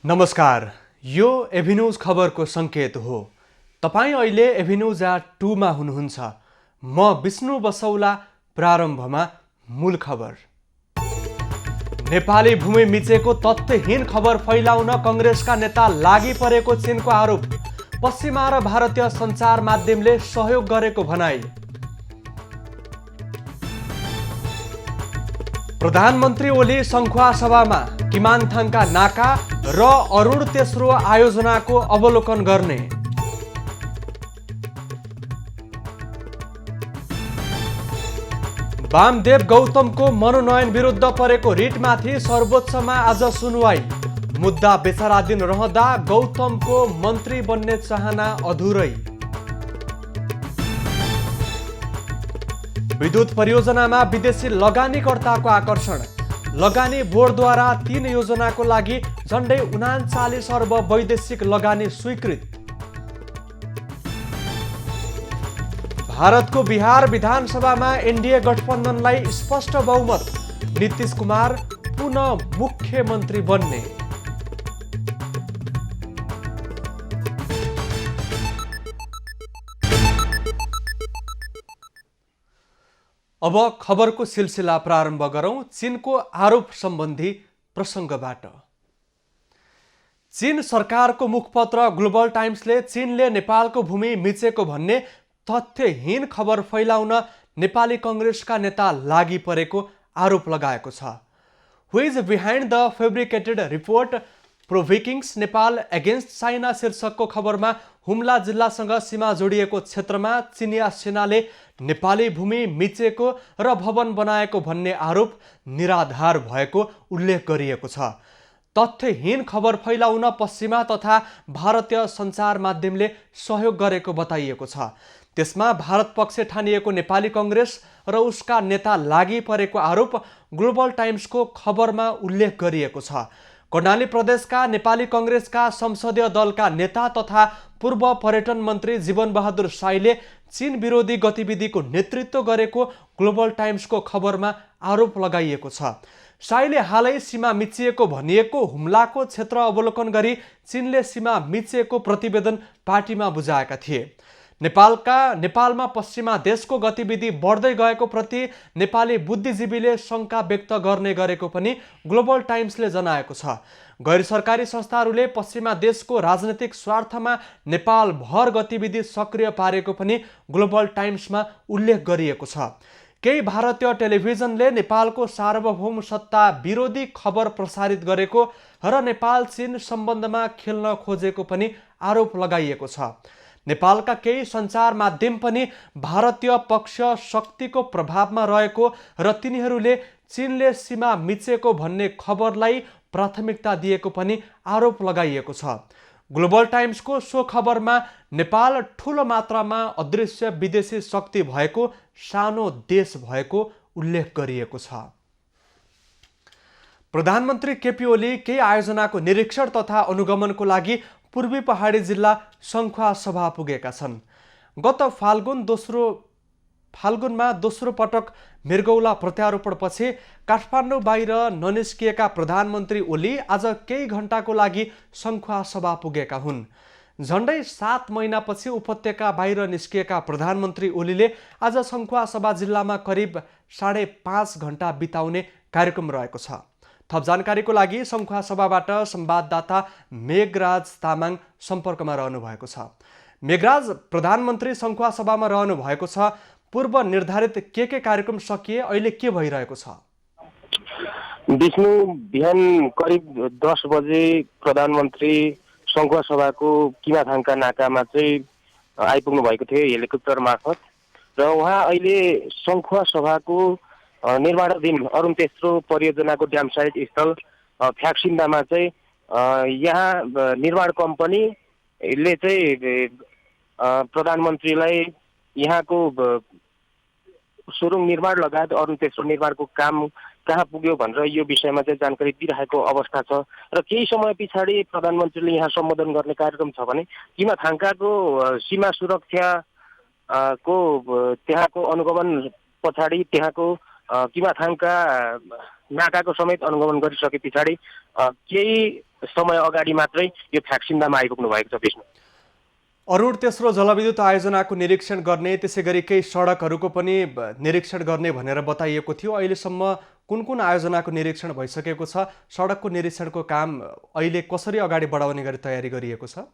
नमस्कार, यो एभिन्यूज खबरको सङ्केत हो। तपाईँ अहिले एभिन्यूज 2 मा हुनुहुन्छ। म विष्णु बसौला। प्रारम्भमा मूल खबर। नेपाली भूमि मिचेको तथ्यहीन खबर फैलाउन कङ्ग्रेसका नेता लागि परेको चीनको आरोप। पश्चिमा र भारतीय सञ्चार माध्यमले सहयोग गरेको भनाई। प्रधानमन्त्री ओली सङ्खुवा सभामा किमानथाङका नाका र अरुण तेस्रो आयोजनाको अवलोकन गर्ने। वामदेव गौतमको मनोनयन विरुद्ध परेको रिटमाथि सर्वोच्चमा आज सुनवाई। मुद्दा विचाराधीन रहँदा गौतमको मन्त्री बन्ने चाहना अधुरै। विद्युत परियोजनामा विदेशी लगानीकर्ताको आकर्षण। लगानी बोर्डद्वारा 3 योजनाको लागि झन्डै 39 अर्ब वैदेशिक लगानी स्वीकृत। भारतको बिहार विधानसभामा एनडीए गठबन्धनलाई स्पष्ट बहुमत। नीतीश कुमार पुनः मुख्यमन्त्री बन्ने। अब खबरको सिलसिला प्रारम्भ गरौं चीनको आरोप सम्बन्धी प्रसङ्गबाट। चीन सरकारको मुखपत्र ग्लोबल टाइम्सले चीनले नेपालको भूमि मिचेको भन्ने तथ्यहीन खबर फैलाउन नेपाली कङ्ग्रेसका नेता लागि परेको आरोप लगाएको छ। Who is behind the fabricated report provokes Nepal against China शीर्षकको खबरमा हुम्ला जिल्लासँग सीमा जोडिएको क्षेत्रमा चिनिया सेनाले नेपाली भूमि मिचेको र भवन बनाएको भन्ने आरोप निराधार भएको उल्लेख गरिएको छ। तथ्यहीन खबर फैलाउन पश्चिमा तथा भारतीय सञ्चार माध्यमले सहयोग गरेको बताइएको छ। त्यसमा भारत पक्ष ठानिएको नेपाली कङ्ग्रेस र उसका नेता लागि परेको आरोप ग्लोबल टाइम्सको खबरमा उल्लेख गरिएको छ। कर्णाली प्रदेशका नेपाली कङ्ग्रेसका संसदीय दलका नेता तथा पूर्व पर्यटन मन्त्री जीवन बहादुर साईले चीन विरोधी गतिविधिको नेतृत्व गरेको ग्लोबल टाइम्सको खबरमा आरोप लगाइएको छ। साईले हालै सीमा मिचिएको भनिएको हुम्लाको क्षेत्र अवलोकन गरी चीनले सीमा मिचिएको प्रतिवेदन पार्टीमा बुझाएका थिए। नेपालमा पश्चिमा देशको गतिविधि बढ्दै गएको प्रति नेपाली बुद्धिजीवीले शङ्का व्यक्त गर्ने गरेको पनि ग्लोबल टाइम्सले जनाएको छ। गैर सरकारी संस्थाहरूले पश्चिमा देशको राजनीतिक स्वार्थमा नेपाल भर गतिविधि सक्रिय पारेको पनि ग्लोबल टाइम्समा उल्लेख गरिएको छ। केही भारतीय टेलिभिजनले नेपालको सार्वभौम सत्ता विरोधी खबर प्रसारित गरेको र नेपाल चीन सम्बन्धमा खेल्न खोजेको पनि आरोप लगाइएको छ। नेपालका केही सञ्चार माध्यम पनि भारतीय पक्ष शक्तिको प्रभावमा रहेको र तिनीहरूले चीनले सीमा मिचेको भन्ने खबरलाई प्राथमिकता दिएको पनि आरोप लगाइएको छ। ग्लोबल टाइम्सको सो खबरमा नेपाल ठूलो मात्रामा अदृश्य विदेशी शक्ति भएको सानो देश भएको उल्लेख गरिएको छ। प्रधानमन्त्री केपी ओली केही आयोजनाको निरीक्षण तथा अनुगमनको लागि पूर्वी पहाडी जिल्ला सङ्खुवा सभा पुगेका छन्। गत फाल्गुनमा दोस्रो पटक मृगौला प्रत्यारोपणपछि काठमाडौँ बाहिर ननिस्किएका प्रधानमन्त्री ओली आज केही घण्टाको लागि सङ्खुवा सभा पुगेका हुन्। झन्डै 7 महिनापछि उपत्यका बाहिर निस्किएका प्रधानमन्त्री ओलीले आज सङ्खुवा सभा जिल्लामा करिब 5.5 घण्टा बिताउने कार्यक्रम रहेको छ। थप जानकारीको लागि सङ्खुवा सभाबाट संवाददाता मेघराज तामाङ सम्पर्कमा रहनु भएको छ। मेघराज, प्रधानमन्त्री सङ्खुवा सभामा रहनु भएको छ। पूर्व निर्धारित के कार्यक्रम सकिए, अहिले के भइरहेको छ? विष्णु, बिहान करिब 10 बजे प्रधानमन्त्री सङ्खुवा सभाको किमाथाङका नाकामा चाहिँ आइपुग्नु भएको थियो हेलिकप्टर मार्फत र उहाँ अहिले सङ्खुवा सभाको निर्माणाधीन अरुण तेस्रो परियोजनाको ड्याम साइट स्थल फ्याक्सिन्दामा चाहिँ यहाँ निर्माण कम्पनीले चाहिँ प्रधानमन्त्रीलाई यहाँको सुरुङ निर्माण लगायत अरुण तेस्रो निर्माणको काम कहाँ पुग्यो भनेर यो विषयमा चाहिँ जानकारी दिइरहेको अवस्था छ र केही समय पछाडि प्रधानमन्त्रीले यहाँ सम्बोधन गर्ने कार्यक्रम छ भने किमाथाङकाको सीमा सुरक्षा को त्यहाँको अनुगमन पछाडि त्यहाँको किमाथाङका नाकाको समेत अनुगमन गरिसके पछाडि केही समय अगाडि मात्रै यो फ्याक्सिन्दामा आइपुग्नु भएको छ विष्णु। अरुण तेस्रो जलविद्युत आयोजनाको निरीक्षण गर्ने, त्यसै गरी केही सडकहरूको पनि निरीक्षण गर्ने भनेर बताइएको थियो। अहिलेसम्म कुन कुन आयोजनाको निरीक्षण भइसकेको छ? सडकको निरीक्षणको काम अहिले कसरी अगाडि बढाउने गरी तयारी गरिएको छ?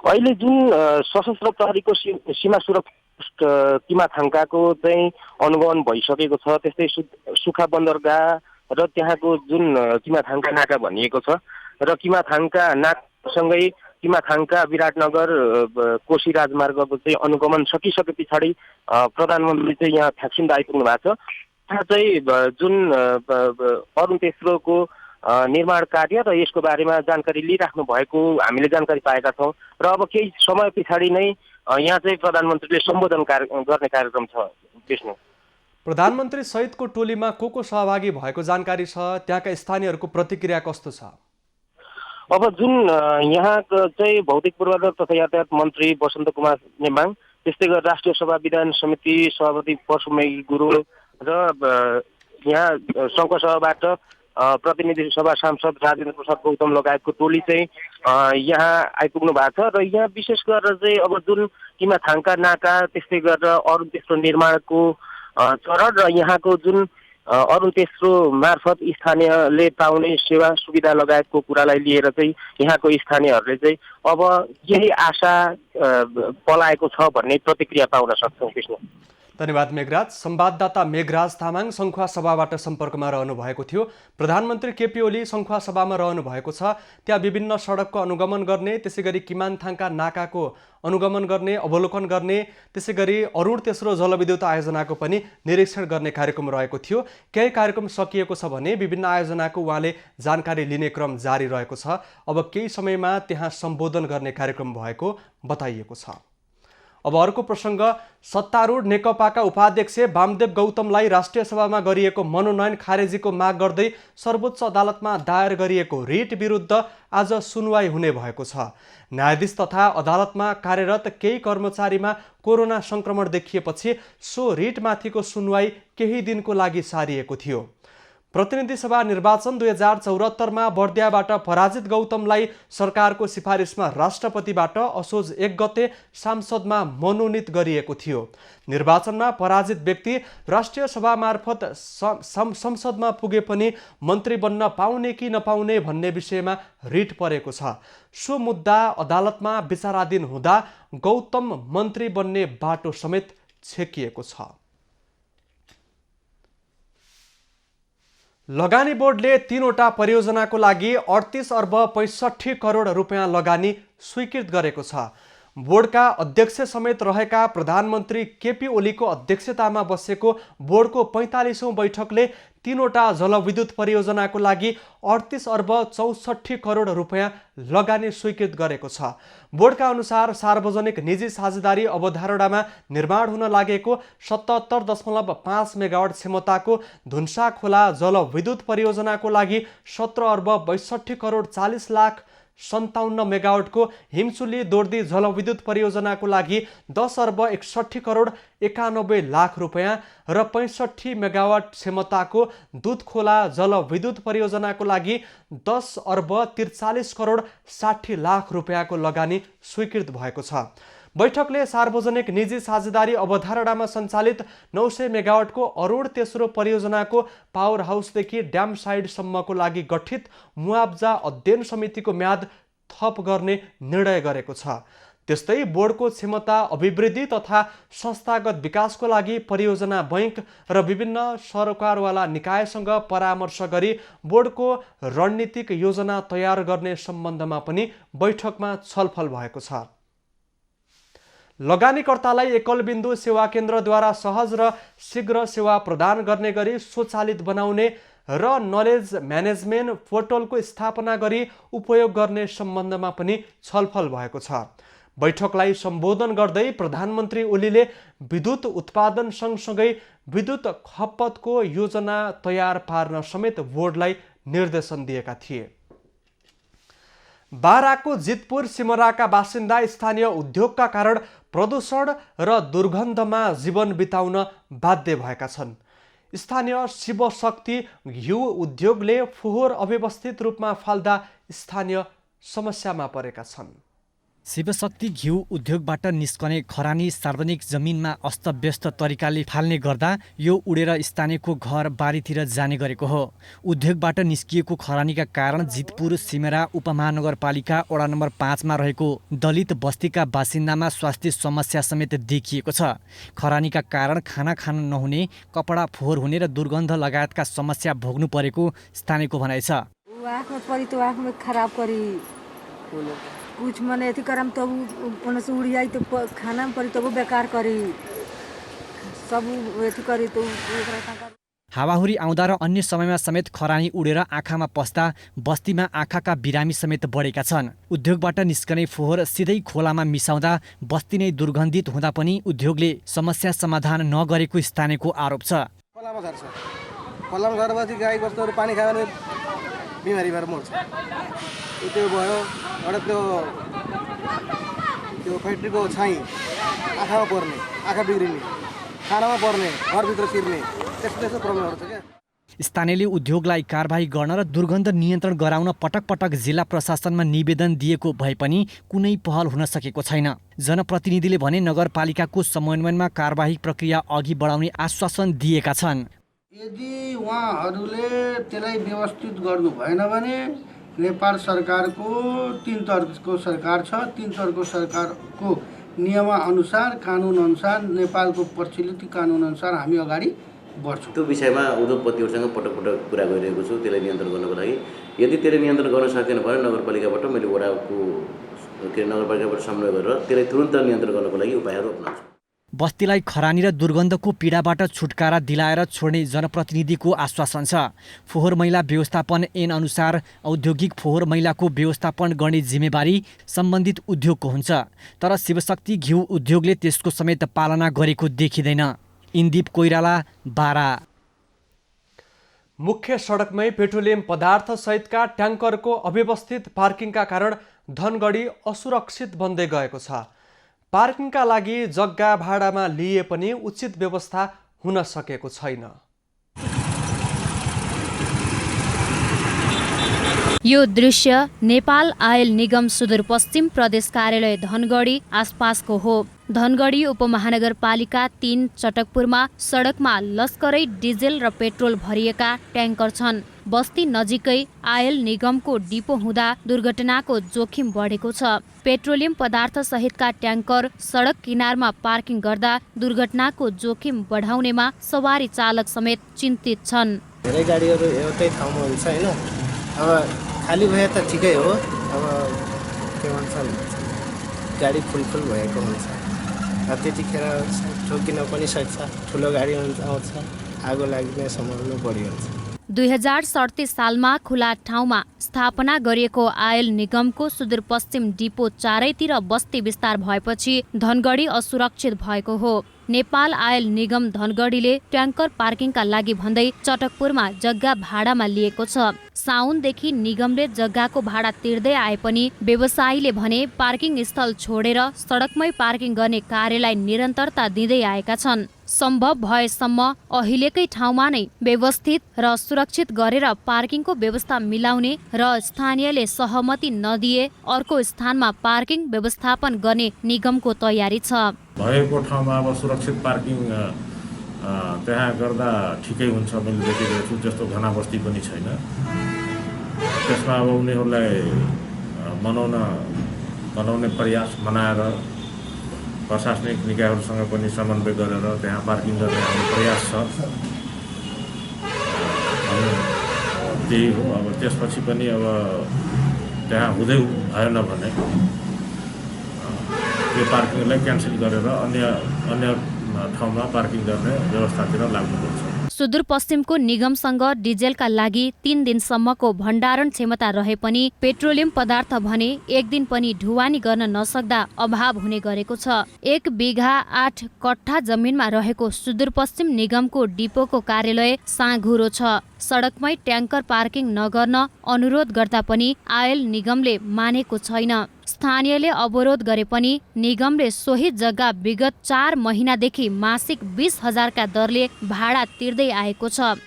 अहिले जुन सशस्त्र प्रहरीको सीमा सुरक्षा किमाथाङकाको चाहिँ अनुगमन भइसकेको छ, त्यस्तै सुखा बन्दरगाह र त्यहाँको जुन किमाथाङका नाका भनिएको छ र किमाथाङका नाकासँगै किमाथाङका विराटनगर कोशी राजमार्गको चाहिँ अनुगमन सकिसके पछाडि प्रधानमन्त्री चाहिँ यहाँ फ्याक्सिन्दा आइपुग्नु भएको छ। त्यहाँ चाहिँ जुन अरुण तेस्रोको निर्माण कार्य र यसको बारेमा जानकारी लिइराख्नु भएको हामीले जानकारी पाएका छौँ र अब केही समय पछाडि नै यहाँ चाहिँ प्रधानमन्त्रीले सम्बोधन गर्ने कार्यक्रम छ विष्णु। प्रधानमन्त्री सहितको टोलीमा को सहभागी भएको जानकारी छ? त्यहाँका स्थानीयहरूको प्रतिक्रिया कस्तो छ? अब जुन यहाँको चाहिँ भौतिक पूर्वाधार तथा यातायात मन्त्री वसन्त कुमार नेमाङ, त्यस्तै गरी राष्ट्रिय सभा विधान समिति सभापति परशुमेगी गुरुङ र यहाँ सङ्घसभाबाट प्रतिनिधि सभा सांसद राजेन्द्र प्रसाद गौतम लगायतको टोली चाहिँ यहाँ आइपुग्नु भएको छ र यहाँ विशेष गरेर चाहिँ अब जुन किमाथाङका नाका, त्यस्तै गरेर अरुण तेस्रो निर्माणको चरण र यहाँको जुन अरुण तेस्रो मार्फत स्थानीयले पाउने सेवा सुविधा लगायतको कुरालाई लिएर चाहिँ यहाँको स्थानीयहरूले चाहिँ अब यही आशा पलाएको छ भन्ने प्रतिक्रिया पाउन सक्छौँ विष्णु। धन्यवाद मेघराज। संवाददाता मेघराज तामाङ सङ्खुवा सभाबाट सम्पर्कमा रहनु भएको थियो। प्रधानमन्त्री केपी ओली सङ्खुवा सभामा रहनु भएको छ। त्यहाँ विभिन्न सडकको अनुगमन गर्ने, त्यसै गरी किमानथाङका नाकाको अनुगमन गर्ने, अवलोकन गर्ने, त्यसै गरी अरुण तेस्रो जलविद्युत आयोजनाको पनि निरीक्षण गर्ने कार्यक्रम रहेको थियो। केही कार्यक्रम सकिएको छ भने विभिन्न आयोजनाको उहाँले जानकारी लिने क्रम जारी रहेको छ। अब केही समयमा त्यहाँ सम्बोधन गर्ने कार्यक्रम भएको बताइएको छ। अब अर्को प्रसङ्ग, सत्तारूढ नेकपाका उपाध्यक्ष वामदेव गौतमलाई राष्ट्रिय सभामा गरिएको मनोनयन खारेजीको माग गर्दै सर्वोच्च अदालतमा दायर गरिएको रिट विरुद्ध आज सुनवाई हुने भएको छ। न्यायाधीश तथा अदालतमा कार्यरत केही कर्मचारीमा कोरोना सङ्क्रमण देखिएपछि सो रिटमाथिको सुनवाई केही दिनको लागि सारिएको थियो। प्रतिनिधि सभा निर्वाचन 2074मा बर्दियाबाट पराजित गौतमलाई सरकारको सिफारिसमा राष्ट्रपतिबाट असोज 1 गते सांसदमा मनोनित गरिएको थियो। निर्वाचनमा पराजित व्यक्ति राष्ट्रिय सभा मार्फत संसदमा पुगे पनि मन्त्री बन्न पाउने कि नपाउने भन्ने विषयमा रिट परेको छ। सो मुद्दा अदालतमा विचाराधीन हुँदा गौतम मन्त्री बन्ने बाटो समेत छेकिएको छ। लगानी बोर्डले 3वटा परियोजनाको लागि 38 अर्ब 65 करोड रुपियाँ लगानी स्वीकृत गरेको छ। बोर्डका अध्यक्ष समेत रहेका प्रधानमन्त्री केपी ओलीको अध्यक्षतामा बसेको बोर्डको 45औं बैठकले 3वटा जलविद्युत परियोजनाको लागि 38 अर्ब 64 करोड रुपियाँ लगानी स्वीकृत गरेको छ। बोर्डका अनुसार सार्वजनिक निजी साझेदारी अवधारणामा निर्माण हुन लागेको 77.5 मेगावाट क्षमताको धुन्सा खोला जलविद्युत परियोजनाको लागि 17 अर्ब 62 करोड 40 लाख 57 मेगावाटको हिमचुली दोर्दी जलविद्युत परियोजनाको लागि 10 अर्ब 61 करोड 91 लाख रुपियाँ र 65 मेगावाट क्षमताको दुधखोला जलविद्युत परियोजनाको लागि 10 अर्ब 43 करोड 60 लाख रुपियाँको लगानी स्वीकृत भएको छ। बैठकले सार्वजनिक निजी साझेदारी अवधारणामा सञ्चालित 900 मेगावाटको अरुण तेस्रो परियोजनाको पावर हाउसदेखि ड्याम साइडसम्मको लागि गठित मुआब्जा अध्ययन समितिको म्याद थप गर्ने निर्णय गरेको छ। त्यस्तै बोर्डको क्षमता अभिवृद्धि तथा संस्थागत विकासको लागि परियोजना बैंक र विभिन्न सरकारवाला निकायसँग परामर्श गरी बोर्डको रणनीतिक योजना तयार गर्ने सम्बन्धमा पनि बैठकमा छलफल भएको छ। लगानीकर्तालाई एकल बिन्दु सेवा केन्द्रद्वारा सहज र शीघ्र सेवा प्रदान गर्ने गरी स्वचालित बनाउने र नलेज म्यानेजमेन्ट पोर्टलको स्थापना गरी उपयोग गर्ने सम्बन्धमा पनि छलफल भएको छ। बैठकलाई सम्बोधन गर्दै प्रधानमन्त्री ओलीले विद्युत उत्पादन सँगसँगै विद्युत खपतको योजना तयार पार्न समेत बोर्डलाई निर्देशन दिएका थिए। बाराको जितपुर सिमराका बासिन्दा स्थानीय उद्योगका कारण प्रदूषण र दुर्गन्धमा जीवन बिताउन बाध्य भएका छन्। स्थानीय शिवशक्ति घिउ उद्योगले फोहोर अव्यवस्थित रूपमा फाल्दा स्थानीय समस्यामा परेका छन्। शिवशक्ति घिउ उद्योगबाट निस्कने खरानी सार्वजनिक जमिनमा अस्तव्यस्त तरिकाले फाल्ने गर्दा यो उडेर स्थानीयको घर बारीतिर जाने गरेको हो। उद्योगबाट निस्किएको खरानीका कारण जितपुर सिमेरा उपमहानगरपालिका वडा नम्बर 5 मा रहेको दलित बस्तीका बासिन्दामा स्वास्थ्य समस्या समेत देखिएको छ। खरानीका कारण खाना खान नहुने, कपडा फोहोर हुने र दुर्गन्ध लगायतका समस्या भोग्नु परेको स्थानीयको भनाइ छ। कुछ मने अथी करम तब ओने से उड़ी आई तो खाना में पड़ी तब बेकार करी सब अथी करी तो हावाहुरी आउँदा र अन्य समयमा समेत खरानी उडेर आँखामा पस्दा बस्तीमा आँखाका बिरामी समेत बढेका छन्। उद्योगबाट निस्कने फोहोर सिधै खोलामा मिसाउँदा बस्ती नै दुर्गन्धित हुँदा पनि उद्योगले समस्या समाधान नगरेको स्थानीयको आरोप छ। खोलामा झर्छ, खोलामा झरेपछि गाई बस्तुहरू पानी खायो भने बिमारी भएर मर्छ। त्यो भयो एउटा त्यो फ्याक्ट्रीको छाई आँखामा पर्ने, आँखा बिग्रिने, खानामा पर्ने, घरभित्र छिर्ने, त्यस्तो प्रब्लमहरू छ क्या। स्थानीयले उद्योगलाई कारबाही गर्न र दुर्गन्ध नियन्त्रण गराउन पटक पटक जिल्ला प्रशासनमा निवेदन दिएको भए पनि कुनै पहल हुन सकेको छैन। जनप्रतिनिधिले भने नगरपालिकाको समन्वयमा कारबाही प्रक्रिया अघि बढाउने आश्वासन दिएका छन्। यदि उहाँहरूले त्यसलाई व्यवस्थित गर्नु भएन भने नेपाल सरकारको 3 तहको सरकार छ, 3 तहको सरकारको नियमअनुसार कानुनअनुसार नेपालको प्रचलित कानुनअनुसार हामी अगाडि बढ्छौँ। त्यो विषयमा उद्योगपतिहरूसँग पटक पटक कुरा गरिरहेको छु त्यसलाई नियन्त्रण गर्नको लागि। यदि त्यसले नियन्त्रण गर्न सकेन भने नगरपालिकाबाट मैले नगरपालिकाबाट समन्वय गरेर त्यसलाई तुरुन्त नियन्त्रण गर्नको लागि उपायहरू अपनाउँछु। बस्तीलाई खरानी र दुर्गन्धको पीडाबाट छुटकारा दिलाएर छोड्ने जनप्रतिनिधिको आश्वासन छ। फोहोर मैला व्यवस्थापन ऐन अनुसार औद्योगिक फोहोर मैलाको व्यवस्थापन गर्ने जिम्मेवारी सम्बन्धित उद्योगको हुन्छ, तर शिवशक्ति घिउ उद्योगले त्यसको समेत पालना गरेको देखिँदैन। इन्दीप कोइराला, बारा। मुख्य सडकमै पेट्रोलियम पदार्थ सहितका ट्याङ्करको अव्यवस्थित पार्किङका कारण धनगढी असुरक्षित बन्दै गएको छ। पार्किङका लागि जग्गा भाडामा लिए पनि उचित व्यवस्था हुन सकेको छैन। यो दृश्य नेपाल आयल निगम सुदूरपश्चिम प्रदेश कार्यालय धनगढी आसपासको हो। धनगढी उपमहानगरपालिका 3 चटकपुरमा सडकमा लस्करै डिजेल र पेट्रोल भरिएका ट्याङ्कर छन्। बस्ती नजिकै आयल निगमको डिपो हुँदा दुर्घटनाको जोखिम बढेको छ। पेट्रोलियम पदार्थ सहितका ट्याङ्कर सडक किनारमा पार्किङ गर्दा दुर्घटनाको जोखिम बढाउनेमा सवारी चालक समेत चिन्तित छन्। धेरै गाडीहरू एउटै ठाउँमा हुन्छ हैन, अब खाली भए त ठिकै हो, अब के भन्छन् गाडी फुल भएको हुन्छ, त्यतिखेर ठोकिन पनि सक्छ, ठुलो गाडी आउँछ, आगो लाग्ने सम्भावना बढी हुन्छ। 2037 सालमा खुला ठाउँमा स्थापना गरिएको आयल निगमको सुदूरपश्चिम डिपो चारैतिर बस्ती विस्तार भएपछि धनगढी असुरक्षित भएको हो। नेपाल आयल निगम धनगढीले ट्याङ्कर पार्किङका लागि भन्दै चटकपुरमा जग्गा भाडामा लिएको छ। साउनदेखि निगमले जग्गाको भाडा तिर्दै आए पनि व्यवसायीले भने पार्किङ स्थल छोडेर सडकमै पार्किङ गर्ने कार्यलाई निरन्तरता दिँदै आएका छन्। सम्भव भएसम्म अहिलेकै ठाउँमा नै व्यवस्थित र सुरक्षित गरेर पार्किङको व्यवस्था मिलाउने र स्थानीयले सहमति नदिए अर्को स्थानमा पार्किङ व्यवस्थापन गर्ने निगमको तयारी छ। भएको ठाउँमा अब सुरक्षित पार्किङ त्यहाँ गर्दा ठिकै हुन्छ मैले देखिरहेको छु। जस्तो घना बस्ती पनि छैन, त्यसमा अब उनीहरूलाई बनाउने प्रयास बनाएर प्रशासनिक निकायहरूसँग पनि समन्वय गरेर त्यहाँ पार्किङ गर्ने हाम्रो प्रयास छ। त्यही हो। अब त्यसपछि पनि अब त्यहाँ हुँदै भएन भने यो पार्किङलाई क्यान्सल गरेर अन्य ठाउँमा पार्किङ गर्ने व्यवस्थातिर लाग्नुपर्छ। सुदूरपश्चिमको निगमसँग डिजेलका लागि 3 दिनसम्मको भण्डारण क्षमता रहे पनि पेट्रोलियम पदार्थ भने 1 दिन पनि ढुवानी गर्न नसक्दा अभाव हुने गरेको छ। 1 बिघा 8 कट्ठा जमिनमा रहेको सुदूरपश्चिम निगमको डिपोको कार्यालय साँघुरो छ। सडकमै ट्याङ्कर पार्किङ नगर्न अनुरोध गर्दा पनि आयल निगमले मानेको छैन। स्थानीयले अवरोध गरे पनि निगमले सोही जग्गा विगत 4 महिनादेखि मासिक 20,000 का दरले भाडा तिर्दै आएको छ।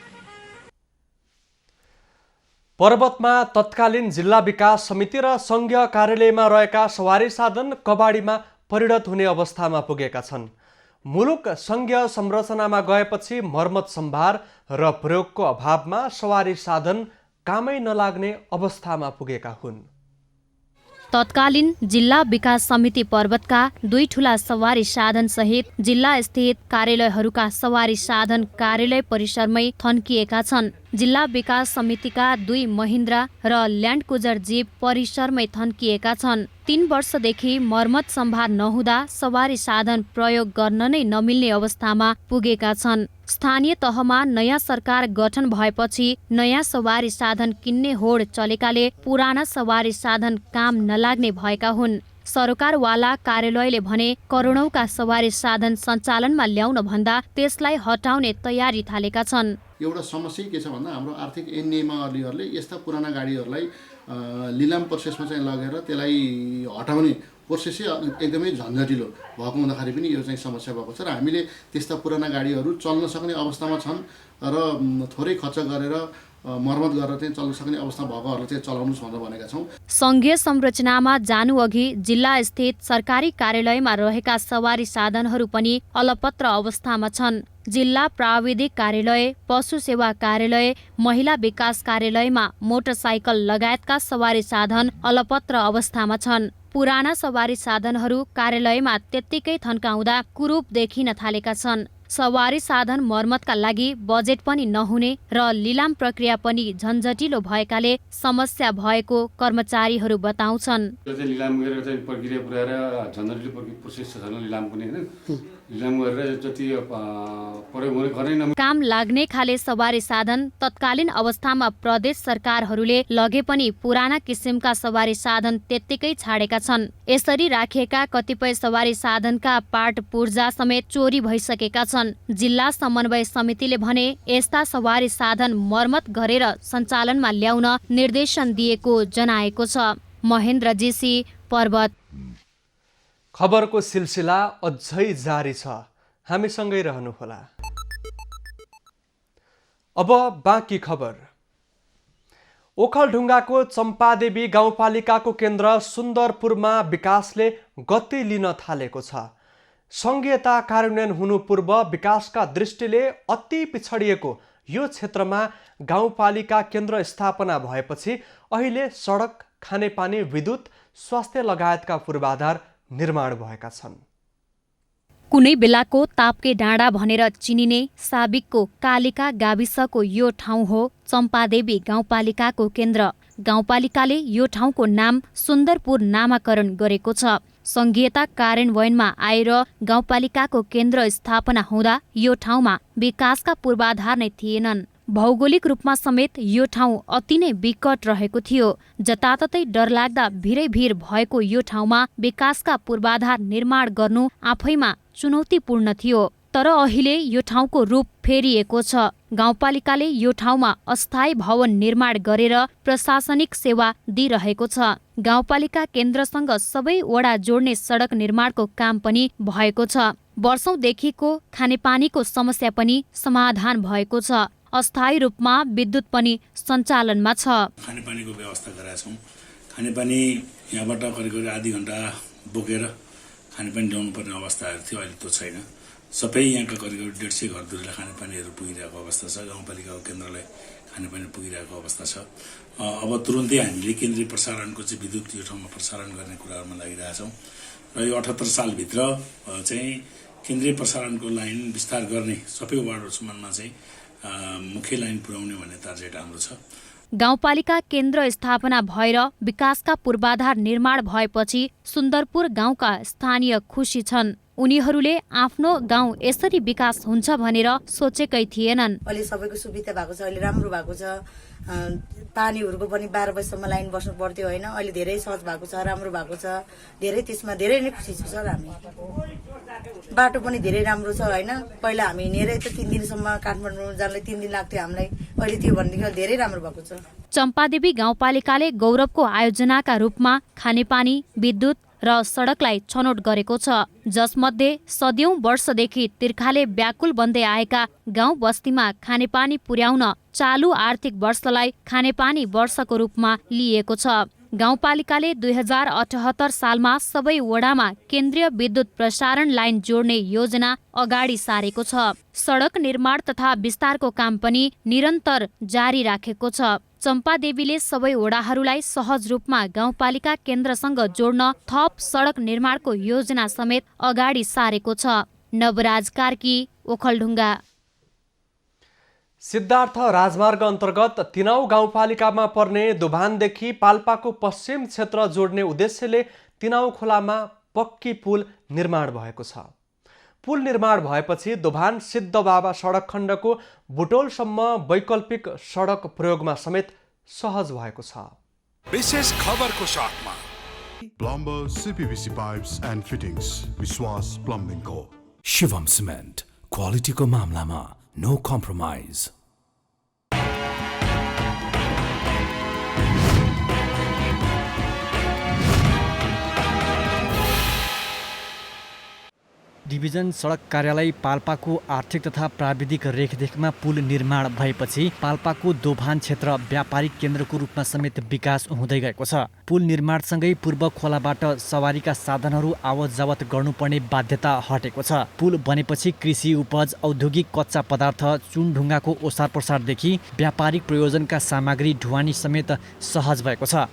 पर्वतमा तत्कालीन जिल्ला विकास समिति र संघीय कार्यालयमा रहेका सवारी साधन कबाडीमा परिणत हुने अवस्थामा पुगेका छन्। मुलुक संघीय संरचनामा गएपछि मर्मत सम्भार र प्रयोगको अभावमा सवारी साधन कामै नलाग्ने अवस्थामा पुगेका हुन्। तत्कालीन जिल्ला विकास समिति पर्वतका 2 ठूला सवारी साधन सहित जिल्ला स्थित कार्यालयहरूका सवारी साधन कार्यालय परिसरमै थन्किएका छन्। जिल्ला विकास समितिका 2 महिन्द्रा र ल्यान्ड क्रुजर जीप परिसरमै थन्किएका छन्। 3 वर्षदेखि मर्मत सम्भार नहुँदा सवारी साधन प्रयोग गर्न नै नमिल्ने अवस्थामा पुगेका छन्। स्थानीय तहमा नयाँ सरकार गठन भएपछि नयाँ सवारी साधन किन्ने होड चलेकाले पुराना सवारी साधन काम नलाग्ने भएका हुन्। सरकारवाला कार्यालयले भने करोडौंका सवारी साधन सञ्चालनमा ल्याउन भन्दा त्यसलाई हटाउने तयारी थालेका छन्। एउटा समस्या के छ भन्दा हाम्रो आर्थिक नियमावलीहरूले यस्ता पुराना गाडीहरूलाई लिलाम प्रोसेसमा चाहिँ लगेर त्यसलाई हटाउने प्रोसेसै एकदमै झन्झटिलो भएको हुँदाखेरि पनि यो चाहिँ समस्या भएको छ र हामीले त्यस्ता पुराना गाडीहरू चल्न सक्ने अवस्थामा छन् र थोरै खर्च गरेर मर्मत गरेर चाहिँ चल्न सक्ने अवस्था भएकोहरूले चाहिँ चलाउनुस् भनेर भनेका छौँ। संघीय संरचनामा जानु अघि जिल्ला स्थित सरकारी कार्यालयमा रहेका सवारी साधनहरू पनि अलपत्र अवस्थामा छन्। जिल्ला प्राविधिक कार्यालय, पशु सेवा कार्यालय, महिला विकास कार्यालयमा मोटरसाइकल लगायतका सवारी साधन अलपत्र अवस्थामा छन्। पुराना सवारी साधनहरू कार्यालयमा त्यत्तिकै थन्काउँदा कुरूप देखिन थालेका छन्। सवारी साधन मर्मतका लागि बजेट पनि नहुने र लिलाम प्रक्रिया पनि झन्झटिलो भएकाले समस्या भएको कर्मचारीहरू बताउँछन्। लिलाम गरेर चाहिँ प्रक्रिया पुर्याएर झन्झटिलो प्रोसेस छ लिलाम पनि हैन। लिलाम गरेर जति प्रयोग गर्ने काम लाग्ने खाले सवारी साधन तत्कालीन अवस्थामा प्रदेश सरकारहरूले लगे पनि पुराना किसिमका सवारी साधन त्यत्तिकै छाडेका छन्। यसरी राखिएका कतिपय सवारी साधनका पार्ट पूर्जा समेत चोरी भइसकेका छन्। जिल्ला समन्वय समितिले भने यस्ता सवारी साधन मर्मत गरेर सञ्चालनमा ल्याउन निर्देशन दिएको जनाएको छ। महेन्द्र जीसी, पर्वत। खबरको सिलसिला अझै जारी छ, हामीसँगै रहनुहोला। अब बाँकी खबर। ओखलढुङ्गाको चम्पादेवी गाउँपालिकाको केन्द्र सुन्दरपुरमा विकासले गति लिन थालेको छ। संघीयता कार्यान्वयन हुनु पूर्व विकासका दृष्टिले अति पिछडिएको यो क्षेत्रमा गाउँपालिका केन्द्र स्थापना भएपछि अहिले सडक, खानेपानी, विद्युत, स्वास्थ्य लगायतका पूर्वाधार निर्माण भएका छन्। कुनै बेलाको ताप्के डाँडा भनेर चिनिने साबिकको कालिका गाविसको यो ठाउँ हो चम्पादेवी गाउँपालिकाको केन्द्र। गाउँपालिकाले यो ठाउँको नाम सुन्दरपुर नामाकरण गरेको छ। संघीयता कार्यान्वयनमा आएर गाउँपालिकाको केन्द्र स्थापना हुँदा यो ठाउँमा विकासका पूर्वाधार नै थिएनन्। भौगोलिक रूपमा समेत यो ठाउँ अति नै विकट रहेको थियो। जताततै डरलाग्दा भिरै भिर भएको यो ठाउँमा विकासका पूर्वाधार निर्माण गर्नु आफैमा चुनौतीपूर्ण थियो। तर अहिले यो ठाउँको रूप फेरिएको छ। गाउँपालिकाले यो ठाउँमा अस्थायी भवन निर्माण गरेर प्रशासनिक सेवा दिइरहेको छ। गाउँपालिका केन्द्रसँग सबै वडा जोड्ने सडक निर्माणको काम पनि भएको छ। वर्षौंदेखिको खानेपानीको समस्या पनि समाधान भएको छ। अस्थायी रूपमा विद्युत पनि सञ्चालनमा छ। खानेपानीको व्यवस्था गराएका छौँ। खानेपानी यहाँबाट करिब आधी घण्टा बोकेर खानेपानी ल्याउनु पर्ने अवस्थाहरू थियो, अहिले त्यो छैन। सबै यहाँका करिब 150 घरधुरीलाई खानेपानीहरू पुगिरहेको अवस्था छ। गाउँपालिकाको केन्द्रलाई खानेपानी पुगिरहेको अवस्था छ। अब तुरुन्तै हामीले केन्द्रीय प्रसारणको चाहिँ विद्युत यो ठाउँमा प्रसारण गर्ने कुराहरूमा लागिरहेछौँ र यो 78 सालभित्र चाहिँ केन्द्रीय प्रसारणको लाइन विस्तार गर्ने सबै वार्डहरूसम्ममा चाहिँ मुख्य लाइन पुर्याउने भन्ने टार्गेट हाम्रो छ। गाउँपालिका केन्द्र स्थापना भएर विकासका पूर्वाधार निर्माण भएपछि सुन्दरपुर गाउँका स्थानीय खुसी छन्। उनीहरूले आफ्नो गाउँ यसरी विकास हुन्छ भनेर सोचेकै थिएनन्। अहिले सबैको सुविधा भएको छ, अहिले राम्रो भएको छ। पानीहरूको पनि 12 बजीसम्म लाइन बस्नु पर्थ्यो होइन, अहिले धेरै सहज भएको छ, राम्रो भएको छ। धेरै त्यसमा धेरै नै खुसी छु सर हामी। बाटो पनि धेरै राम्रो छ होइन। पहिला हामी हिँडेरै त 3 दिनसम्म काठमाडौँ जानलाई 3 दिन लाग्थ्यो हामीलाई, अहिले त्यो भनेदेखि धेरै राम्रो भएको छ। चम्पादेवी गाउँपालिकाले गौरवको आयोजनाका रूपमा खानेपानी, विद्युत र सडकलाई छनौट गरेको छ, जसमध्ये सदियौं वर्षदेखि तिर्खाले व्याकुल बन्दै आएका गाउँ बस्तीमा खानेपानी पुर्याउन चालु आर्थिक वर्षलाई खानेपानी वर्षको रूपमा लिएको छ। गाउँपालिकाले 2078 सालमा सबै वडामा केन्द्रीय विद्युत प्रसारण लाइन जोड्ने योजना अगाडि सारेको छ। सडक निर्माण तथा विस्तारको काम पनि निरन्तर जारी राखेको छ। चम्पादेवीले सबै वडाहरूलाई सहज रूपमा गाउँपालिका केन्द्रसँग जोड्न थप सडक निर्माणको योजना समेत अगाडि सारेको छ। नवराज कार्की, ओखलढुङ्गा। सिद्धार्थ राजमार्ग अन्तर्गत तिनाउ गाउँपालिकामा पर्ने दोभानदेखि पाल्पाको पश्चिम क्षेत्र जोड्ने उद्देश्यले तिनाउ खोलामा पक्की पुल निर्माण भएको छ। पुल निर्माण भएपछि दोभान सिद्धबाबा सडक खण्डको बुटोलसम्म वैकल्पिक सडक प्रयोगमा समेत सहज भएको छ। विशेष खबरको साथमा plumber CPVC Pipes and fittings, विश्वास प्लम्बिङ को। शिवम सिमेन्ट, क्वालिटीको मामलामा नो कम्प्रोमाइज। डिभिजन सडक कार्यालय पाल्पाको आर्थिक तथा प्राविधिक रेखदेखमा पुल निर्माण भएपछि पाल्पाको दोभान क्षेत्र व्यापारिक केन्द्रको रूपमा समेत विकास हुँदै गएको छ। पुल निर्माणसँगै पूर्व खोलाबाट सवारीका साधनहरू आवत जावत गर्नुपर्ने बाध्यता हटेको छ। पुल बनेपछि कृषि उपज, औद्योगिक कच्चा पदार्थ, चुनढुङ्गाको ओसार प्रसारदेखि व्यापारिक प्रयोजनका सामग्री ढुवानी समेत सहज भएको छ।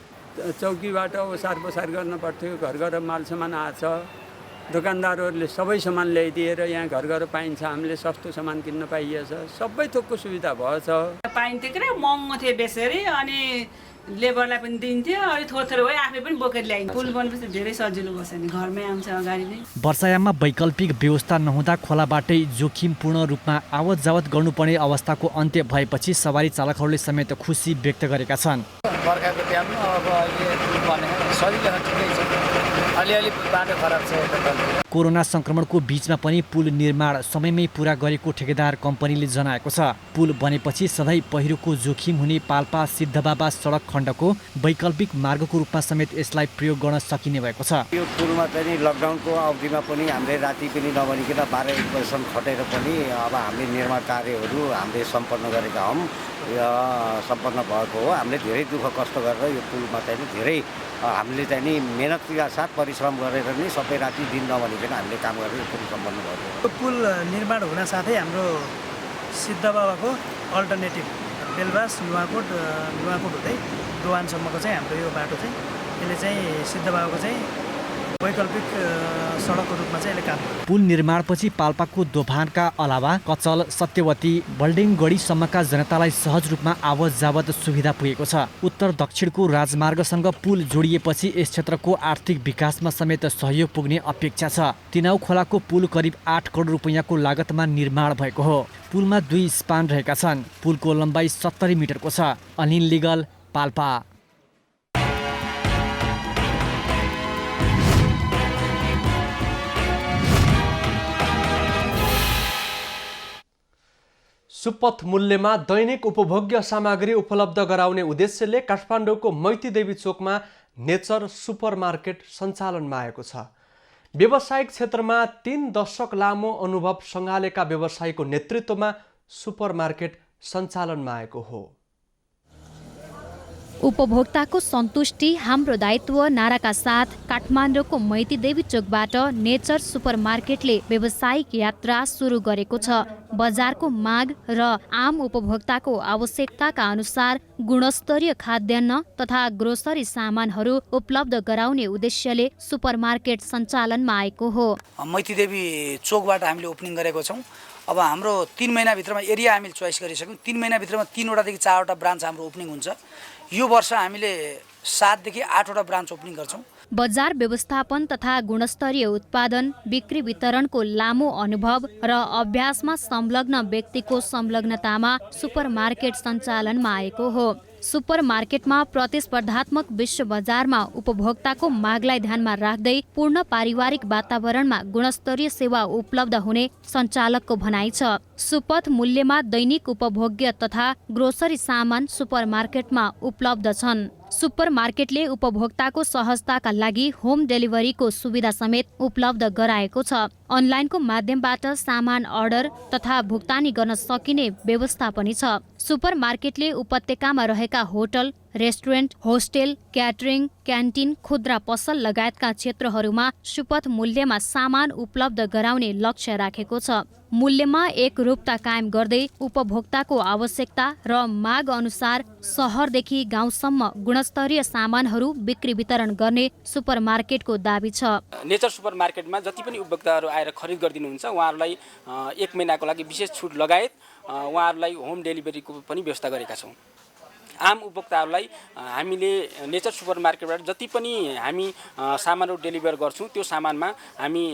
चौकीबाट ओसार प्रसार गर्न पर्थ्यो, घर घर माल सामान आछ, दोकानदारहरूले सबै सामान ल्याइदिएर यहाँ घर घर पाइन्छ, हामीले सस्तो सामान किन्न पाइएछ, सबै थोकको सुविधा भएछ। पाइन्थ्यो कि महँगो थियो बेसरी, अनि लेबरलाई पनि दिन्थ्यो, अनि थोथोरो भयो आफै पनि बोकेर ल्याइन्छ। पुल बनेपछि धेरै सजिलो भयो नि, घरमै आउँछ अगाडि नै। वर्षायाममा वैकल्पिक व्यवस्था नहुँदा खोलाबाटै जोखिमपूर्ण रूपमा आवत जावत गर्नुपर्ने अवस्थाको अन्त्य भएपछि सवारी चालकहरूले समेत खुसी व्यक्त गरेका छन्। बर्खाको टाइममा अब अहिले पुल बनेको सजिलो ठिकै छ, अलिअलि बाटो खराब छ। कोरोना संक्रमणको बीचमा पनि पुल निर्माण समयमै पूरा गरेको ठेकेदार कम्पनीले जनाएको छ। पुल बनेपछि सधैँ पहिरोको जोखिम हुने पाल्पा सिद्धबाबा सडक खण्डको वैकल्पिक मार्गको रूपमा समेत यसलाई प्रयोग गर्न सकिने भएको छ। यो पुलमा चाहिँ लकडाउनको अवधिमा पनि हामीले राति पनि नभनिकन 12-1 बजीसम्म खटेर पनि अब हामीले निर्माण कार्यहरू हामीले सम्पन्न गरेका हौँ। सम्पन्न भएको हो। हामीले धेरै दुःख कष्ट गरेर यो पुलमा चाहिँ धेरै हामीले चाहिँ नि मेहनतका साथ परिश्रम गरेर नै सबै राति दिन नभनिकन हामीले काम गरेर यो पुल सम्पन्न भएको हो। पुल निर्माण हुन साथै हाम्रो सिद्धबाबाको अल्टरनेटिभ बेलबास नुवाकोट हुँदै दोभानसम्मको चाहिँ हाम्रो यो बाटो चाहिँ यसले चाहिँ सिद्धबाबाको चाहिँ वैकल्पिक सडकको रूपमा चाहिँ यसले काम गर्छ। पुल निर्माणपछि पाल्पाको दोभानका अलावा कचल, सत्यवती, बल्डेङगढीसम्मका जनतालाई सहज रूपमा आवत जावत सुविधा पुगेको छ। उत्तर दक्षिणको राजमार्गसँग पुल जोडिएपछि यस क्षेत्रको आर्थिक विकासमा समेत सहयोग पुग्ने अपेक्षा छ। तिनाउ खोलाको पुल करिब 8 करोड रुपैयाँको लागतमा निर्माण भएको हो। पुलमा 2 स्पान रहेका छन्। पुलको लम्बाइ 70 मिटरको छ। अनिल लिगल, पाल्पा। सुपथ मूल्यमा दैनिक उपभोग्य सामग्री उपलब्ध गराउने उद्देश्यले काठमाडौँको मैतीदेवी चोकमा नेचर सुपरमार्केट सञ्चालनमा आएको छ। व्यावसायिक क्षेत्रमा 3 दशक लामो अनुभव सँगालेका व्यवसायीको नेतृत्वमा सुपरमार्केट सञ्चालनमा आएको हो। उपभोक्ताको सन्तुष्टि हाम्रो दायित्व नाराका साथ काठमाडौँको मैतीदेवी चोकबाट नेचर सुपरमार्केटले व्यावसायिक यात्रा सुरु गरेको छ। बजारको माग र आम उपभोक्ताको आवश्यकताका अनुसार गुणस्तरीय खाद्यान्न तथा ग्रोसरी सामानहरू उपलब्ध गराउने उद्देश्यले सुपरमार्केट सञ्चालनमा आएको हो। मैतीदेवी चोकबाट हामीले ओपनिङ गरेको छौँ। अब हाम्रो 3 महिनाभित्रमा एरिया हामीले चोइस गरिसक्यौँ। 3 महिनाभित्रमा 3वटादेखि 4वटा ब्रान्च हाम्रो ओपनिङ हुन्छ। यो वर्ष हामीले 7देखि 8वटा ब्रान्च ओपनिङ गर्छौँ। बजार व्यवस्थापन तथा गुणस्तरीय उत्पादन, बिक्री वितरणको लामो अनुभव र अभ्यासमा संलग्न व्यक्तिको संलग्नतामा सुपरमार्केट सञ्चालनमा आएको हो। सुपरमार्केटमा प्रतिस्पर्धात्मक विश्व बजारमा उपभोक्ताको मागलाई ध्यानमा राख्दै पूर्ण पारिवारिक वातावरणमा गुणस्तरीय सेवा उपलब्ध हुने सञ्चालकको भनाइ छ। सुपथ मूल्यमा दैनिक उपभोग्य तथा ग्रोसरी सामान सुपरमार्केटमा उपलब्ध छन्। सुपरमार्केटले उपभोक्ताको सहजताका लागि होम डेलिभरीको सुविधा समेत उपलब्ध गराएको छ। अनलाइनको माध्यमबाट सामान अर्डर तथा भुक्तानी गर्न सकिने व्यवस्था पनि छ। सुपरमार्केटले उपत्यकामा रहेका hotel, restaurant, hostel, catering, canteen, खुद्रा पसल लगायतका क्षेत्रहरूमा सुपथ मूल्यमा सामान उपलब्ध गराउने लक्ष्य राखेको छ। मूल्यमा एकरूपता कायम गर्दै उपभोक्ताको आवश्यकता र माग अनुसार सहरदेखि गाउँसम्म गुणस्तरीय सामानहरू बिक्री वितरण गर्ने सुपरमार्केटको दाबी छ। नेचर सुपरमार्केटमा जति पनि उपभोक्ताहरू आएर खरिद गरिदिनुहुन्छ उहाँहरूलाई 1 महिनाको लागि विशेष छुट लगायत उहाँहरूलाई होम डेलिभरीको पनि व्यवस्था गरेका छौँ। आम उपभोक्ताहरूलाई हामीले नेचर सुपरमार्केटबाट जति पनि हामी सामानहरू डेलिभर गर्छौँ त्यो सामानमा हामी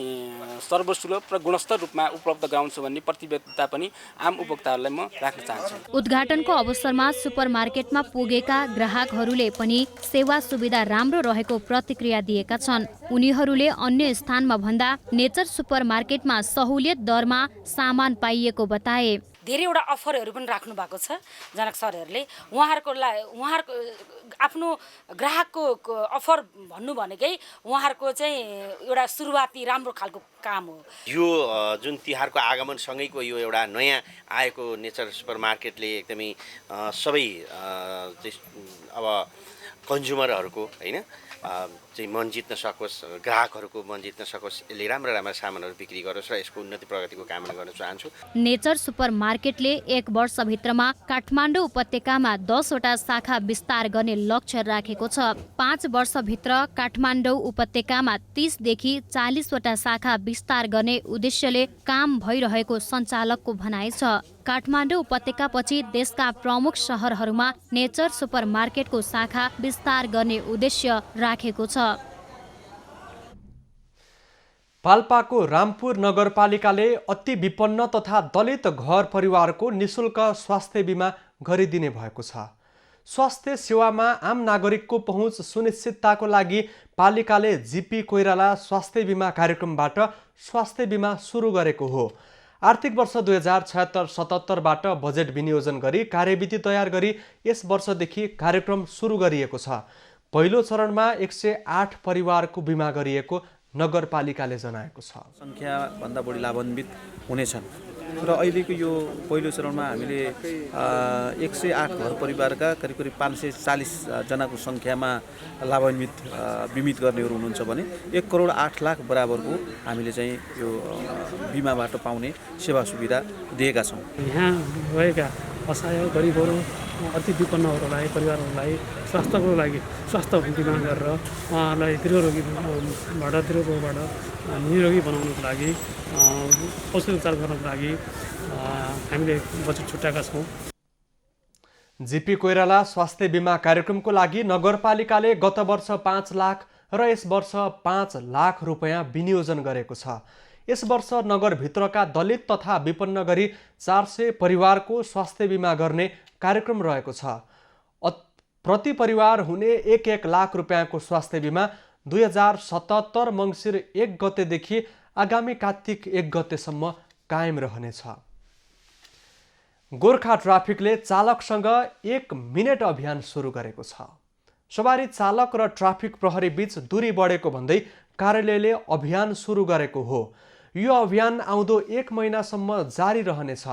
सर्वसुलभ र गुणस्तर रूपमा उपलब्ध गराउँछौँ भन्ने प्रतिबद्धता पनि आम उपभोक्ताहरूलाई म राख्न चाहन्छु। उद्घाटनको अवसरमा सुपरमार्केटमा पुगेका ग्राहकहरूले पनि सेवा सुविधा राम्रो रहेको प्रतिक्रिया दिएका छन्। उनीहरूले अन्य स्थानमा भन्दा नेचर सुपरमार्केटमा सहुलियत दरमा सामान पाइएको बताए। धेरैवटा अफरहरू पनि राख्नु भएको छ जनक सरहरूले। उहाँहरूको आफ्नो ग्राहकको अफर भन्नु भनेकै उहाँहरूको चाहिँ एउटा सुरुवाती राम्रो खालको काम हो। यो जुन तिहारको आगमनसँगैको यो एउटा नयाँ आएको नेचर सुपरमार्केटले एकदमै सबै अब कन्ज्युमरहरूको हैन चाहिँ मन जित्न सकोस्, ग्राहकहरूको मन जित्न सकोस्, यसले राम्रा राम्रा सामानहरू बिक्री गरोस् र यसको उन्नति प्रगतिको कामना गर्न चाहन्छु। नेचर सुपरमार्केटले 1 वर्षभित्रमा काठमाडौँ उपत्यकामा 10 वटा शाखा विस्तार गर्ने लक्ष्य राखेको छ। 5 वर्षभित्र काठमाडौँ उपत्यकामा 30 देखि 40 वटा शाखा विस्तार गर्ने उद्देश्यले काम भइरहेको सञ्चालकको भनाइ छ। काठमाडौँ उपत्यकापछि देशका प्रमुख शहरहरूमा नेचर सुपरमार्केटको शाखा विस्तार गर्ने उद्देश्य राखेको छ। पाल्पाको रामपुर नगरपालिकाले अति विपन्न तथा दलित घर परिवारको निशुल्क स्वास्थ्य बिमा गरिदिने भएको छ। स्वास्थ्य सेवामा आम नागरिकको पहुँच सुनिश्चितताको लागि पालिकाले जीपी कोइराला स्वास्थ्य बिमा कार्यक्रमबाट स्वास्थ्य बिमा सुरु गरेको हो। आर्थिक वर्ष 2076-77बाट बजेट विनियोजन गरी कार्यविधि तयार गरी यस वर्षदेखि कार्यक्रम सुरु गरिएको छ। पहिलो चरणमा 108 परिवारको बिमा गरिएको नगरपालिकाले जनाएको छ। संख्याभन्दा बढी लाभान्वित हुनेछन् र अहिलेको यो पहिलो चरणमा हामीले 108 घर परिवारका करिब 540 जनाको संख्यामा लाभान्वित बिमित गर्नेहरू हुनुहुन्छ भने 1 करोड 8 लाख बराबरको हामीले चाहिँ यो बिमाबाट पाउने सेवा सुविधा दिएका छौँ। यहाँ रहेका असहाय गरिबहरू अति विपन्नहरूलाई परिवारहरूलाई स्वास्थ्यको लागि स्वास्थ्य बिमा गरेर उहाँहरूलाई दीर्घरोगीबाट निरोगी बनाउनको लागि औषध उपचार गर्नको लागि हामीले बजेट छुट्याएका छौँ। जीपी कोइराला स्वास्थ्य बिमा कार्यक्रमको लागि नगरपालिकाले गत वर्ष 5 लाख र यस वर्ष 5 लाख रुपैयाँ विनियोजन गरेको छ। यस वर्ष नगरभित्रका दलित तथा विपन्न गरी 400 परिवारको स्वास्थ्य बिमा गर्ने कार्यक्रम रहेको छ। प्रति परिवार हुने 1-1 लाख रुपैयाँको स्वास्थ्य बिमा 2077 मङ्सिर 1 गतेदेखि आगामी कार्तिक 1 गतेसम्म कायम रहनेछ। गोर्खा ट्राफिकले चालकसँग 1 मिनेट अभियान सुरु गरेको छ। सवारी चालक र ट्राफिक प्रहरी बीच दूरी बढेको भन्दै कार्यालयले अभियान सुरु गरेको हो। यो अभियान आउँदो 1 महिनासम्म जारी रहनेछ।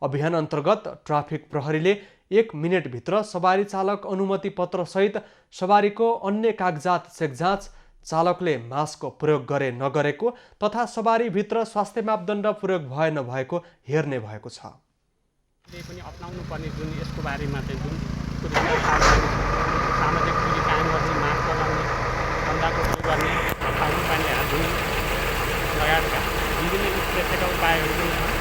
अभियान अन्तर्गत ट्राफिक प्रहरीले 1 मिनेटभित्र सवारी चालक अनुमति पत्र सहित सवारीको अन्य कागजात चेकजाँच, चालकले मास्क प्रयोग गरे नगरेको तथा सवारीभित्र स्वास्थ्य मापदण्ड प्रयोग भए नभएको हेर्ने भएको छ। पनि अपनाउनु पर्ने जुन यसको बारेमा चाहिँ जुन सामाजिक दूरी कायम गर्ने, मास्क लगाउने, बन्दाको प्रयोग गर्ने, साबुन पानीले हात धुने लगायतका विभिन्न सुरक्षाका उपायहरू पनि छन्।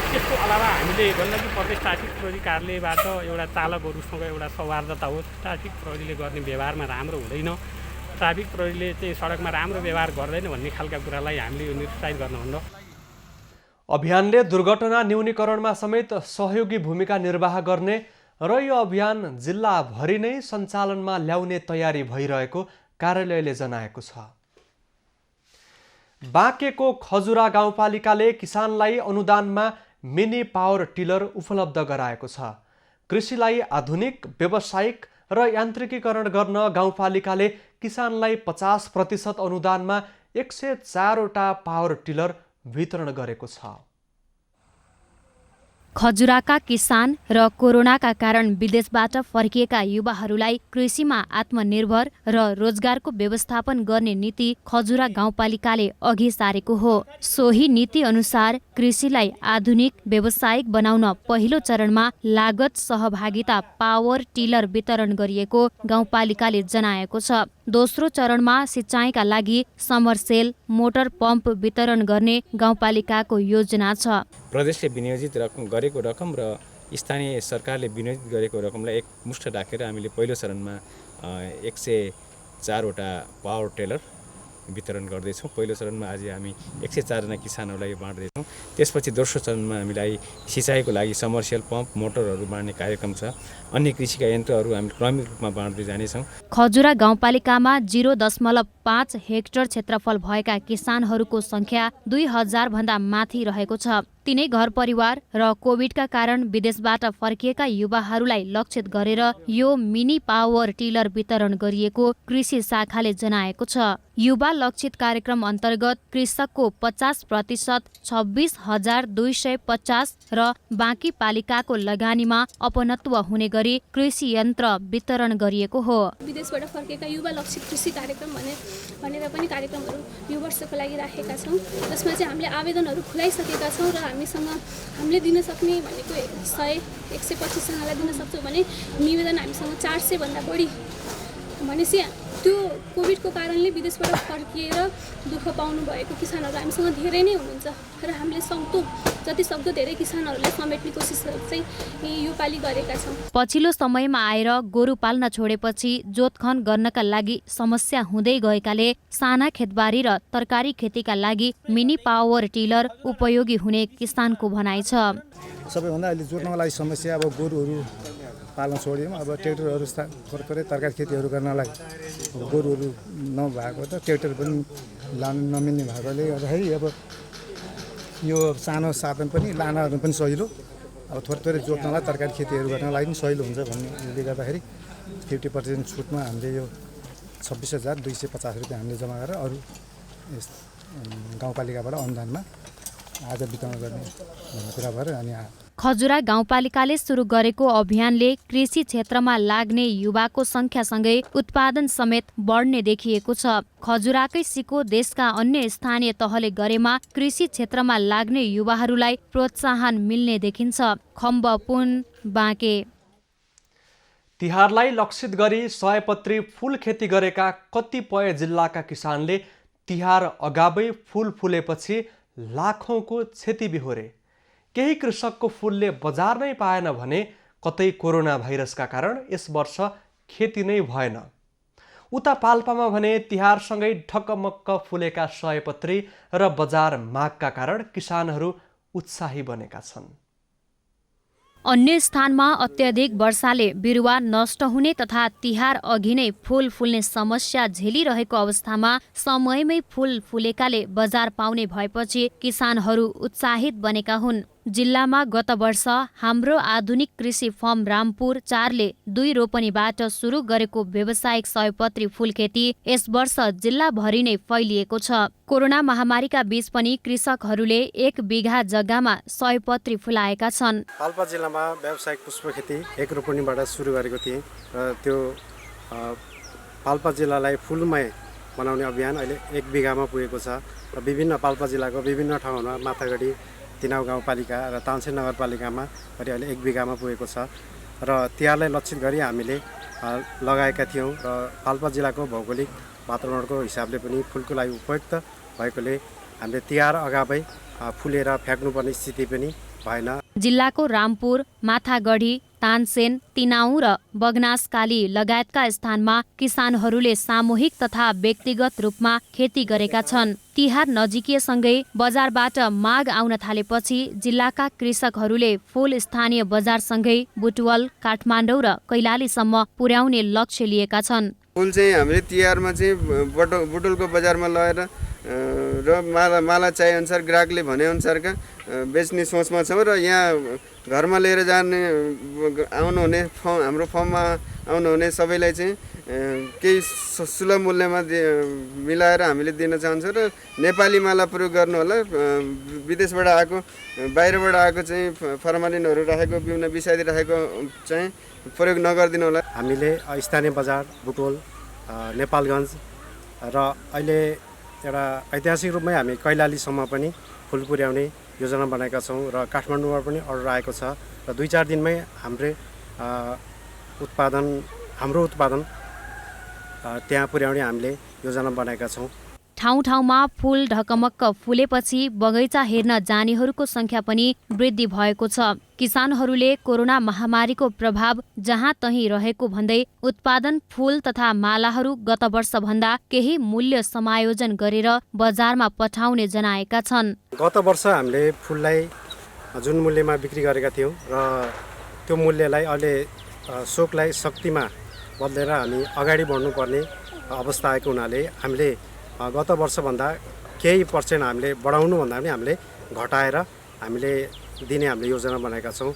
त्यसको अलावा हामीले गण्डकी प्रदेश ट्राफिक प्रहरी कार्यालयबाट एउटा चालकहरूसँग एउटा सौहार्दता होस्, ट्राफिक प्रहरीले गर्ने व्यवहारमा राम्रो हुँदैन, ट्राफिक प्रहरीले चाहिँ सडकमा राम्रो व्यवहार गर्दैन भन्ने खालका कुरालाई हामीले यो निरुत्साहित गर्नुहुन्न। अभियानले दुर्घटना न्यूनीकरणमा समेत सहयोगी भूमिका निर्वाह गर्ने र यो अभियान जिल्लाभरि नै सञ्चालनमा ल्याउने तयारी भइरहेको कार्यालयले जनाएको छ। बाँकेको खजुरा गाउँपालिकाले किसानलाई अनुदानमा मिनी पावर टिलर उपलब्ध गराएको छ। कृषिलाई आधुनिक, व्यावसायिक र यान्त्रिकीकरण गर्न गाउँपालिकाले किसानलाई 50% अनुदानमा 104 वटा पावर टिलर वितरण गरेको छ। खजुराका किसान र कोरोनाका कारण विदेशबाट फर्किएका युवाहरूलाई कृषिमा आत्मनिर्भर र रोजगारको व्यवस्थापन गर्ने नीति खजुरा गाउँपालिकाले अघि सारेको हो। सोही नीति अनुसार कृषिलाई आधुनिक, व्यावसायिक बनाउन पहिलो चरणमा लागत सहभागिता पावर टिलर वितरण गरिएको गाउँपालिकाले जनाएको छ। दोस्रो चरणमा सिँचाइका लागि समरसेल, मोटर पम्प वितरण गर्ने गाउँपालिकाको योजना छ। प्रदेशले विनियोजित गरेको रकम र स्थानीय सरकारले विनियोजित गरेको रकमलाई एकमुष्ट राखेर हामीले पहिलो चरणमा 104 वटा पावर टेलर वितरण गर्दैछौँ। पहिलो चरणमा आज हामी 104 जना किसानहरूलाई बाँड्दैछौँ। त्यसपछि दोस्रो चरणमा हामीलाई सिँचाइको लागि समरसेल पम्प, मोटरहरू बाँड्ने कार्यक्रम छ। अन्य कृषिका यन्त्रहरू हामी क्रमिक रूपमा बाँड्दै जानेछौँ। खजुरा गाउँपालिकामा 0.5 हेक्टर क्षेत्रफल भएका किसानहरूको सङ्ख्या 2000 भन्दा माथि रहेको छ। तिनै घर परिवार र कोभिडका कारण विदेशबाट फर्किएका युवाहरूलाई लक्षित गरेर यो मिनी पावर टिलर वितरण गरिएको कृषि शाखाले जनाएको छ। युवा लक्षित कार्यक्रम अन्तर्गत कृषकको 50% 26,250 र बाँकी पालिकाको लगानीमा अपनत्व हुने गरी कृषि यन्त्र वितरण गरिएको हो। विदेशबाट फर्केका युवा लक्षित कृषि कार्यक्रम भनेर पनि कार्यक्रमहरू यो वर्षको लागि राखेका छौँ, जसमा चाहिँ हामीले आवेदनहरू खुलाइसकेका छौँ र हामीले दिन सक्ने भनेको 100-125 जनालाई दिन सक्छौँ भने निवेदन हामीसँग 400 भन्दा बढी। भनेपछि त्यो कोभिडको कारणले विदेशबाट फर्किएर दुःख पाउनु भएको किसानहरू हामीसँग धेरै नै हुनुहुन्छ र हामीले जति सक्दो धेरै किसानहरूलाई समेट्ने कोसिसहरू चाहिँ योपालि गरेका छौँ। पछिल्लो समयमा आएर गोरु पाल्न छोडेपछि जोतखन गर्नका लागि समस्या हुँदै गएकाले साना खेतबारी र तरकारी खेतीका लागि मिनी पावर टिलर उपयोगी हुने किसानको भनाइ छ। सबैभन्दा अहिले जोत्नको लागि समस्या अब गोरुहरू पाल्न छोड्यौँ। अब ट्र्याक्टरहरू थोरै तरकारी खेतीहरू गर्नलाई गोरुहरू नभएको त ट्र्याक्टर पनि लानु नमिल्ने भएकोले गर्दाखेरि अब यो सानो साधन पनि लानहरू पनि सजिलो, अब थोरै जोत्नलाई तरकारी खेतीहरू गर्नलाई पनि सजिलो हुन्छ भन्नेले गर्दाखेरि 50% छुटमा हामीले यो 26,250 रुपियाँ हामीले जम्मा गरेर अरू गाउँपालिकाबाट अनुदानमा आज वितरण गर्ने भन्ने कुरा भएर अनि खजुरा गाउँपालिकाले सुरु गरेको अभियानले कृषि क्षेत्रमा लाग्ने युवाको संख्यासँगै उत्पादन समेत बढ्ने देखिएको छ। खजुराकै सिको देशका अन्य स्थानीय तहले गरेमा कृषि क्षेत्रमा लाग्ने युवाहरूलाई प्रोत्साहन मिल्ने देखिन्छ। खम्बपुन बाँके। तिहारलाई लक्षित गरी सयपत्री फूल खेती गरेका कतिपय जिल्लाका किसानले तिहार अगावै फूल फुलेपछि लाखौंको क्षति बिहोरे। केही कृषकको फूलले बजार नै पाएन भने कतै कोरोना भाइरसका कारण यस वर्ष खेती नै भएन। उता पाल्पामा भने तिहारसँगै ढकमक्क फुलेका सयपत्री र बजार मागका कारण किसानहरू उत्साही बनेका छन्। अन्य स्थानमा अत्यधिक वर्षाले बिरुवा नष्ट हुने तथा तिहार अघि नै फूल फुल्ने समस्या झेलिरहेको अवस्थामा समयमै फूल फुलेकाले बजार पाउने भएपछि किसानहरू उत्साहित बनेका हुन्। जिल्लामा गत वर्ष हाम्रो आधुनिक कृषि फर्म रामपुर 4ले 2 रोपनीबाट सुरु गरेको व्यावसायिक सयपत्री फूल खेती यस वर्ष जिल्लाभरि नै फैलिएको छ। कोरोना महामारीका बीच पनि कृषकहरूले 1 बिघा जग्गामा सयपत्री फुलाएका छन्। पाल्पा जिल्लामा व्यावसायिक पुष्प खेती 1 रोपनीबाट सुरु गरेको थिएँ र त्यो पाल्पा जिल्लालाई फुलमय बनाउने अभियान अहिले 1 बिघामा पुगेको छ र विभिन्न पाल्पा जिल्लाको विभिन्न ठाउँमा माथागढी, तिनाउ गाउँपालिका र तानसेन नगरपालिकामा गरी अहिले 1 बिघामा पुगेको छ र तिहारलाई लक्षित गरी हामीले लगाएका थियौँ र पाल्पा जिल्लाको भौगोलिक वातावरणको हिसाबले पनि फुलको लागि उपयुक्त भएकोले हामीले तिहार अगावै फुलेर फ्याँक्नुपर्ने स्थिति पनि भएन। जिल्लाको रामपुर, माथागढी, तानसेन, तिनाउ र बगनासकाली लगायतका स्थानमा किसानहरूले सामूहिक तथा व्यक्तिगत रूपमा खेती गरेका छन्। तिहार नजिकिएसँगै बजारबाट माग आउन थालेपछि जिल्लाका कृषकहरूले फूल स्थानीय बजारसँगै बुटवल, काठमाडौँ र कैलालीसम्म पुर्याउने लक्ष्य लिएका छन्। फूल चाहिँ हामीले तिहारमा चाहिँ बुटवलको बजारमा लगेर र माला चाहे अनुसार ग्राहकले भनेअनुसारका बेच्ने सोचमा छौँ र यहाँ घरमा लिएर जाने आउनुहुने हाम्रो फर्ममा आउनुहुने सबैलाई चाहिँ केही सुलभ मूल्यमा मिलाएर हामीले दिन चाहन्छौँ र नेपाली माला प्रयोग गर्नु होला। विदेशबाट आएको बाहिरबाट आएको चाहिँ फर्मालिनहरू राखेको विभिन्न विषादी राखेको चाहिँ प्रयोग नगरिदिनु होला। हामीले स्थानीय बजार बुटवल, नेपालगञ्ज र अहिले एउटा ऐतिहासिक रूपमै हामी कैलालीसम्म पनि फुल पुर्याउने योजना बनाएका छौँ र काठमाडौँमा पनि अर्डर आएको छ र 2-4 दिनमै हाम्रो उत्पादन त्यहाँ पुर्याउने हामीले योजना बनाएका छौँ। ठाउँ ठाउँमा फूल ढकमक्क फुलेपछि बगैँचा हेर्न जानेहरूको संख्या पनि वृद्धि भएको छ। किसानहरूले कोरोना महामारीको प्रभाव जहाँ तहीँ रहेको भन्दै उत्पादन फूल तथा मालाहरू गत वर्षभन्दा केही मूल्य समायोजन गरेर बजारमा पठाउने जनाएका छन्। गत वर्ष हामीले फूललाई जुन मूल्यमा बिक्री गरेका थियौँ र त्यो मूल्यलाई अहिले शोकलाई शक्तिमा बदलेर हामी अगाडि बढ्नुपर्ने अवस्था आएको हुनाले हामीले गत वर्षभन्दा केही पर्सेन्ट हामीले बढाउनु भन्दा पनि हामीले घटाएर हामीले दिने हामीले योजना बनाएका छौँ।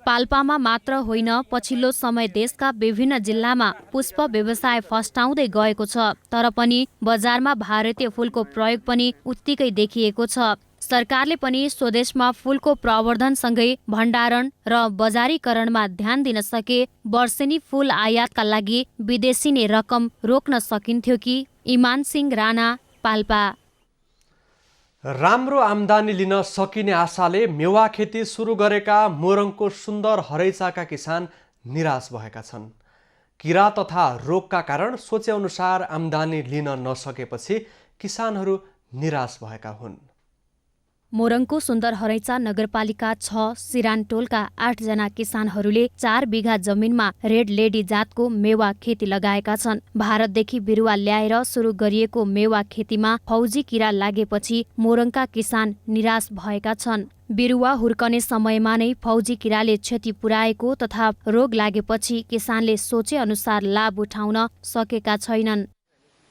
पाल्पामा मात्र होइन, पछिल्लो समय देशका विभिन्न जिल्लामा पुष्प व्यवसाय फस्टाउँदै गएको छ। तर पनि बजारमा भारतीय फूलको प्रयोग पनि उत्तिकै देखिएको छ। सरकारले पनि स्वदेशमा फूलको प्रवर्धनसँगै भण्डारण र बजारीकरणमा ध्यान दिन सके वर्षेनी फूल आयातका लागि विदेशी नै रकम रोक्न सकिन्थ्यो कि? इमान सिंह राणा, पाल्पा। राम्रो आम्दानी लिन सकिने आशाले मेवा खेती सुरु गरेका मोरङको सुन्दर हरैचाका किसान निराश भएका छन्। किरा तथा रोगका कारण सोचे अनुसार आम्दानी लिन नसकेपछि किसानहरू निराश भएका हुन्। मोरङको सुन्दर हरैचा नगरपालिका 6 सिरानटोलका 8 जना किसानहरूले 4 बिघा जमिनमा रेड लेडी जातको मेवा खेती लगाएका छन्। भारतदेखि बिरुवा ल्याएर सुरु गरिएको मेवा खेतीमा फौजी किरा लागेपछि मोरङका किसान निराश भएका छन्। बिरुवा हुर्कने समयमा नै फौजी किराले क्षति पुर्याएको तथा रोग लागेपछि किसानले सोचे अनुसार लाभ उठाउन सकेका छैनन्।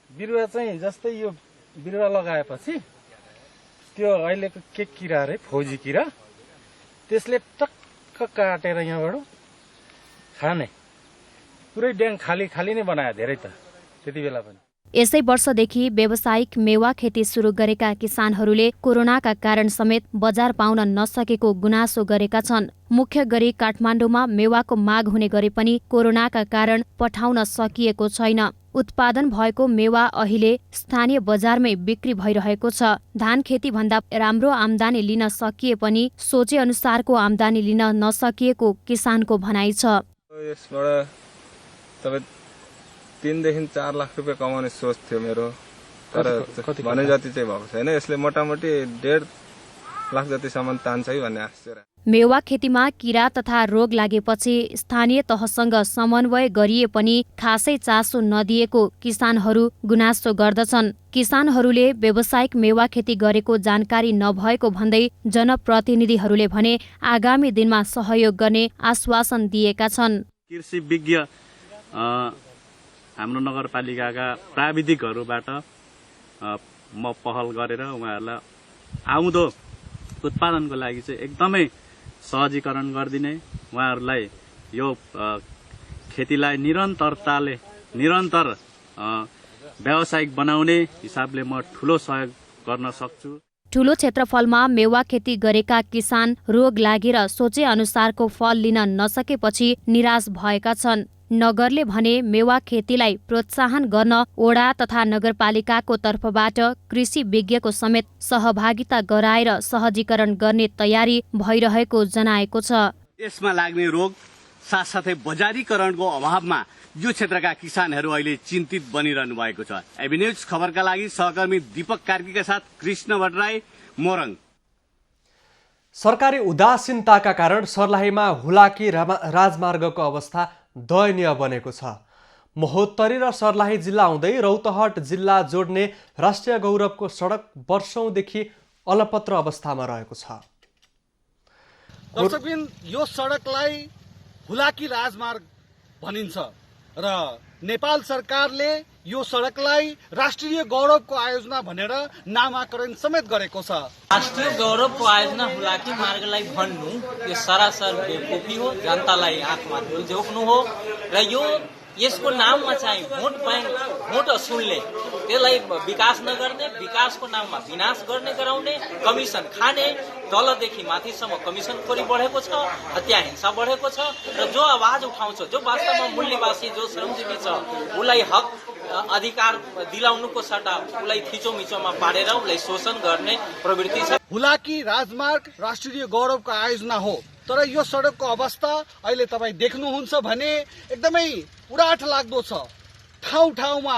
बिरुवा चाहिँ जस्तै यो बिरुवा लगाएपछि त्यो अहिलेको के किरा रे फौजी किरा त्यसले टक्क काटेर यहाँबाट खाने पुरै ड्याङ खाली खाली नै बनायो धेरै त त्यति बेला पनि। यसै वर्षदेखि व्यावसायिक मेवा खेती सुरु गरेका किसानहरूले कोरोनाका कारण समेत बजार पाउन नसकेको गुनासो गरेका छन्। मुख्य गरी काठमाडौँमा मेवाको माग हुने गरे पनि कोरोनाका कारण पठाउन सकिएको छैन। उत्पादन भएको मेवा अहिले स्थानीय बजारमै बिक्री भइरहेको छ। धान खेती भन्दा राम्रो आम्दानी लिन सकिए पनि सोचे अनुसारको आम्दानी लिन नसकिएको किसानको भनाइ छ। यसबाट 3 देखि 4 लाख रुपियाँ कमाउने सोच थियो मेरो, तर भने जति चाहिँ भएको छैन। यसले मोटामोटी 1.5 लाख जतिसम्म तान्छ है भन्ने आश छ। मेवा खेतीमा किरा तथा रोग लागेपछि स्थानीय तहसँग समन्वय गरिए पनि खासै चासो नदिएको किसानहरू गुनासो गर्दछन्। किसानहरूले व्यावसायिक मेवा खेती गरेको जानकारी नभएको भन्दै जनप्रतिनिधिहरूले भने आगामी दिनमा सहयोग गर्ने आश्वासन दिएका छन्। कृषि विज्ञ हाम्रो नगरपालिकाका प्राविधिकहरूबाट म पहल गरेर उहाँहरूलाई आउँदो उत्पादनको लागि चाहिँ एकदमै सहजीकरण गरिदिने, उहाँहरूलाई यो खेतीलाई निरन्तर व्यावसायिक बनाउने हिसाबले म ठुलो सहयोग गर्न सक्छु। ठुलो क्षेत्रफलमा मेवा खेती गरेका किसान रोग लागेर सोचे अनुसारको फल लिन नसकेपछि निराश भएका छन्। नगरले भने मेवा खेतीलाई प्रोत्साहन गर्न ओडा तथा नगरपालिकाको तर्फबाट कृषि विज्ञको समेत सहभागिता गराएर सहजीकरण गर्ने तयारी भइरहेको जनाएको छ। यसमा लाग्ने रोग साथसाथै बजारीकरणको अभावमा यो क्षेत्रका किसानहरू अहिले चिन्तित बनिरहनु भएको छ। एबी न्यूज खबरका लागि सहकर्मी दीपक कार्कीका साथ कृष्ण भट्टराई, मोरङ। सरकारी उदासीनताका कारण सर्लाहीमा हुलाकी राजमार्गको अवस्था दयनीय बनेको छ। महोत्तरी र सर्लाही जिल्ला आउँदै रौतहट जिल्ला जोड्ने राष्ट्रिय गौरवको सडक वर्षौंदेखि अलपत्र अवस्थामा रहेको छ। दर्शकबिन, यो सडकलाई हुलाकी राजमार्ग भनिन्छ र नेपाल सरकारले यो सडकलाई राष्ट्रिय गौरवको आयोजना भनेर नामाकरण समेत गरेको छ। राष्ट्रिय गौरवको आयोजना हुलाकी मार्गलाई भन्नु यो सरासर बेवकुफी हो, जनतालाई आँखमा धुल झोक्नु हो र यसको नाममा चाहिँ भोट बैंक, भोट असुल्ने, त्यसलाई विकास नगर्ने, विकासको नाममा विनाश गर्ने गराउने, कमिसन खाने, तलदेखि माथिसम्म कमिसनखोरी बढेको छ, हत्या हिंसा बढेको छ र जो आवाज उठाउँछ, जो वास्तवमा मूल्यवासी, जो श्रमजीवी छ, उसलाई हक अधिकार दिलाउनुको सट्टा उसलाई थिचोमिचोमा पारेर उसलाई शोषण गर्ने प्रवृत्ति छ। हुलाकी राजमार्ग राष्ट्रिय गौरवको आयोजना हो, तर यो सडकको अवस्था अहिले तपाईँ देख्नुहुन्छ भने एकदमै उराठ लाग्दो छ। ठाउँ ठाउँमा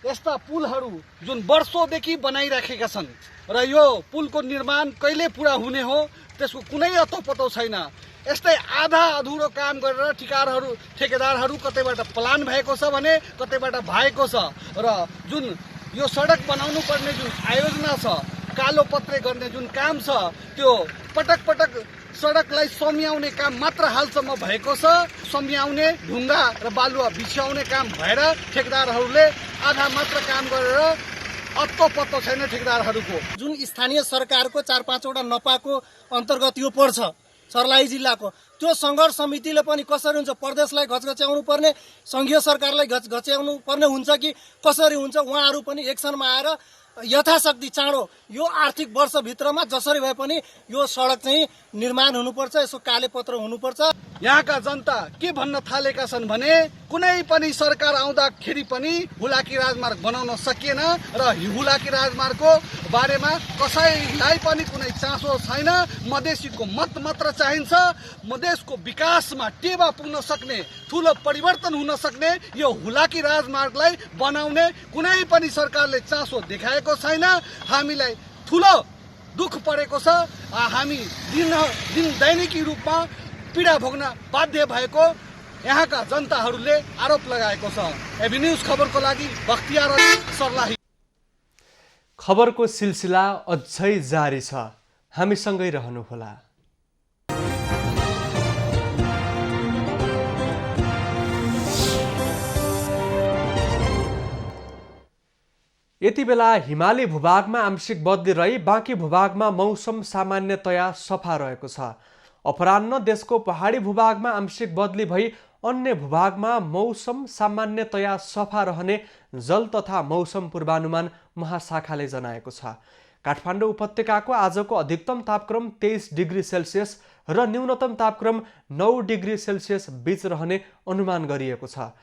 यस्ता पुलहरू जुन वर्षौंदेखि बनाइराखेका छन् र यो पुलको निर्माण कहिले पूरा हुने हो त्यसको कुनै अत्तो छैन। यस्तै आधा अधुरो काम गरेर ठेकेदारहरू कतैबाट प्लान भएको छ भने कतैबाट भएको छ र जुन यो सडक बनाउनु पर्ने जुन आयोजना छ, कालो पत्रे गर्ने जुन काम छ, त्यो पटक पटक सडकलाई सम्याउने काम मात्र हालसम्म भएको छ। सम्याउने, ढुङ्गा र बालुवा बिछ्याउने काम भएर ठेकेदारहरूले आधा मात्र काम गरेर अत्तो पत्तो छैन ठेकेदारहरूको। जुन स्थानीय सरकारको 4-5वटा नपाको अन्तर्गत यो पर्छ सर्लाही जिल्लाको, त्यो सङ्घर्ष समितिले पनि कसरी हुन्छ, प्रदेशलाई घचघच्याउनु पर्ने, सङ्घीय सरकारलाई घचघच्याउनु पर्ने हुन्छ कि कसरी हुन्छ, उहाँहरू पनि एक्सनमा आएर यथाशक्ति चाँडो यो आर्थिक वर्षभित्रमा जसरी भए पनि यो सडक चाहिँ निर्माण हुनुपर्छ, यसो कालेपत्र हुनुपर्छ। यहाँका जनता के भन्न थालेका छन् भने कुनै पनि सरकार आउँदाखेरि पनि हुलाकी राजमार्ग बनाउन सकिएन र हुलाकी राजमार्गको बारेमा कसैलाई पनि कुनै चासो छैन। मधेसीको मत मात्र चाहिन्छ। मधेसको विकासमा टेवा पुग्न सक्ने, ठुलो परिवर्तन हुन सक्ने यो हुलाकी राजमार्गलाई बनाउने कुनै पनि सरकारले चासो देखाएको छैन। हामीलाई ठुलो दुःख परेको छ। हामी दिन दैनिकी रूपमा पीडा भोग्न बाध्य भएको यहाँका जनताहरूले आरोप लगाएको छ। एबी न्यूज खबरको लागि बख्तियार अली, सर्लाही। खबरको सिलसिला अझै जारी छ, हामीसँगै रहनुहोला। यति बेला हिमाली भूभागमा आंशिक बदली रही बाँकी भूभागमा मौसम सामान्यतया सफा रहेको छ। अपराह्न देशको पहाडी भूभागमा आंशिक बदली भई अन्य भूभागमा मौसम सामान्यतया सफा रहने जल तथा मौसम पूर्वानुमान महाशाखाले जनाएको छ। काठमाडौँ उपत्यकाको आजको अधिकतम तापक्रम 23 डिग्री सेल्सियस र न्यूनतम तापक्रम 9 डिग्री सेल्सियस बीच रहने अनुमान गरिएको छ।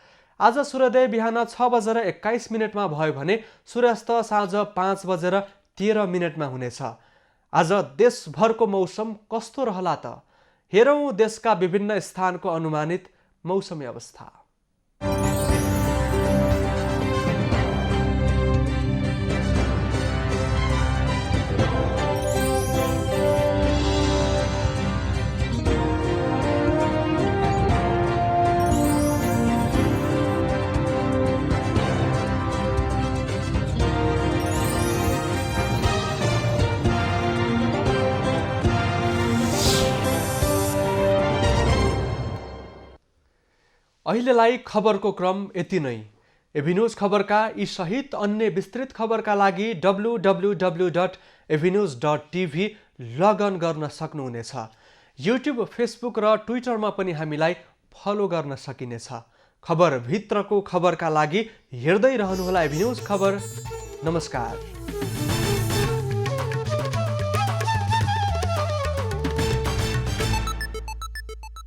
आज सूर्योदय बिहान 6:21 भयो भने सूर्यास्त साँझ 5:13 हुनेछ। आज देशभरको मौसम कस्तो रहला त? हेरौं देशका विभिन्न स्थानको अनुमानित मौसमी अवस्था। अहिलेलाई खबरको क्रम यति नै। एबी न्यूज खबरका यी सहित अन्य विस्तृत खबरका लागि www.avnews.tv लगअन गर्न सक्नुहुनेछ। युट्युब, फेसबुक र ट्विटरमा पनि हामीलाई फलो गर्न सकिनेछ। खबर भित्रको खबरका लागि हेर्दै रहनुहोला एबी न्यूज खबर। नमस्कार।